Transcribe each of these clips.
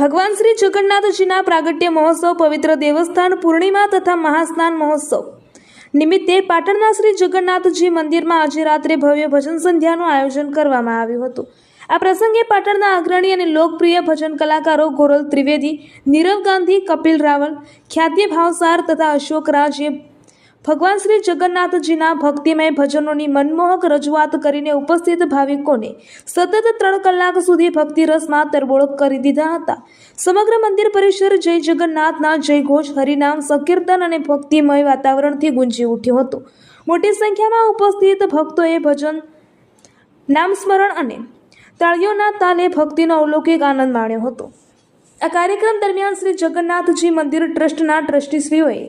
ભગવાન શ્રી જગન્નાથજીના પ્રાગટ્ય મહોત્સવ, પવિત્ર દેવસ્થાન પૂર્ણિમા તથા મહાસ્નાન મહોત્સવ નિમિત્તે પાટણના શ્રી જગન્નાથજી મંદિરમાં આજે રાત્રે ભવ્ય ભજન સંધ્યાનું આયોજન કરવામાં આવ્યું હતું। આ પ્રસંગે પાટણના અગ્રણી અને લોકપ્રિય ભજન કલાકારો ગોરલ ત્રિવેદી, નીરવ ગાંધી, કપિલ રાવલ, ખ્યાતિ ભાવસાર તથા અશોક રાજે ભગવાન શ્રી જગન્નાથજીના ભક્તિમય ભજનોની મનમોહક રજૂઆત કરીને ઉપસ્થિત ભાવિકોને સતત 3 કલાક સુધી ભક્તિ રસમાં તરબોળ કરી દીધા હતા। સમગ્ર મંદિર પરિસર જય જગન્નાથના જયઘોષ, હરિનામ, સંકીર્તન અને ભક્તિમય વાતાવરણથી ગુંજી ઉઠ્યું હતું। મોટી સંખ્યામાં ઉપસ્થિત ભક્તોએ ભજન, નામસ્મરણ અને તાળીઓના તાલે ભક્તિનો અલૌકિક આનંદ માણ્યો હતો। આ કાર્યક્રમ દરમિયાન શ્રી જગન્નાથજી મંદિર ટ્રસ્ટના ટ્રસ્ટીશ્રીઓએ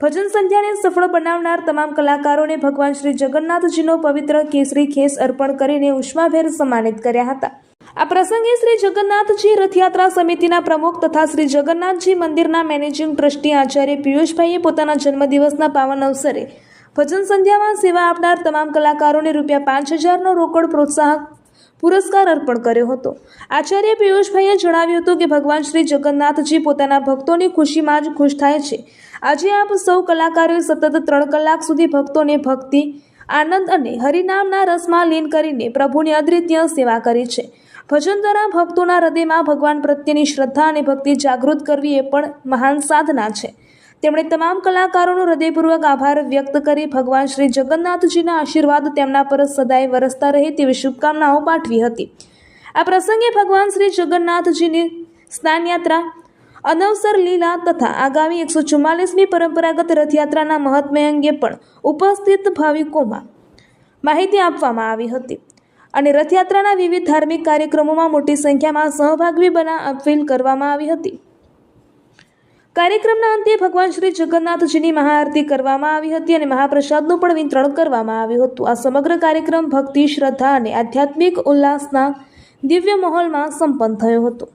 ભજન સંધ્યાને સફળ બનાવનાર તમામ કલાકારોને ભગવાન શ્રી જગન્નાથજીનો પવિત્ર કેસરી ખેસ અર્પણ કરીને ઉષ્માભેર સન્માનિત કર્યા હતા। આ પ્રસંગે શ્રી જગન્નાથજી રથયાત્રા સમિતિના પ્રમુખ તથા શ્રી જગન્નાથજી મંદિરના મેનેજિંગ ટ્રસ્ટી આચાર્ય પિયુષભાઈએ પોતાના જન્મદિવસના પાવન અવસરે ભજન સંધ્યામાં સેવા આપનાર તમામ કલાકારોને ₹5,000નો રોકડ પ્રોત્સાહક પુરસ્કાર અર્પણ કર્યો હતો। આચાર્ય પિયુષભાઈએ જણાવ્યું હતું કે ભગવાન શ્રી જગન્નાથજી પોતાના ભક્તોની ખુશીમાં જ ખુશ થાય છે। આજે આપ સૌ કલાકારોએ સતત 3 કલાક સુધી ભક્તોને ભક્તિ, આનંદ અને હરિનામના રસમાં લીન કરીને પ્રભુની અદ્વિતીય સેવા કરી છે। ભજન દ્વારા ભક્તોના હૃદયમાં ભગવાન પ્રત્યેની શ્રદ્ધા અને ભક્તિ જાગૃત કરવી એ પણ મહાન સાધના છે। તેમણે તમામ કલાકારોનો હૃદયપૂર્વક આભાર વ્યક્ત કરી ભગવાન શ્રી જગન્નાથજીના આશીર્વાદ તેમના પર સદાય વરસતા રહે તેવી શુભકામનાઓ પાઠવી હતી। આ પ્રસંગે ભગવાન શ્રી જગન્નાથજીની સ્નાનયાત્રા, અનવસર લીલા તથા આગામી 144મી પરંપરાગત રથયાત્રાના મહાત્મ્ય અંગે પણ ઉપસ્થિત ભાવિકોમાં માહિતી આપવામાં આવી હતી અને રથયાત્રાના વિવિધ ધાર્મિક કાર્યક્રમોમાં મોટી સંખ્યામાં સહભાગી બનવા અપીલ કરવામાં આવી હતી। કાર્યક્રમના અંતે ભગવાન શ્રી જગન્નાથજીની મહાઆરતી કરવામાં આવી હતી અને મહાપ્રસાદનું પણ વિતરણ કરવામાં આવ્યું હતું। આ સમગ્ર કાર્યક્રમ ભક્તિ, શ્રદ્ધા અને આધ્યાત્મિક ઉલ્લાસના દિવ્ય માહોલમાં સંપન્ન થયો હતો।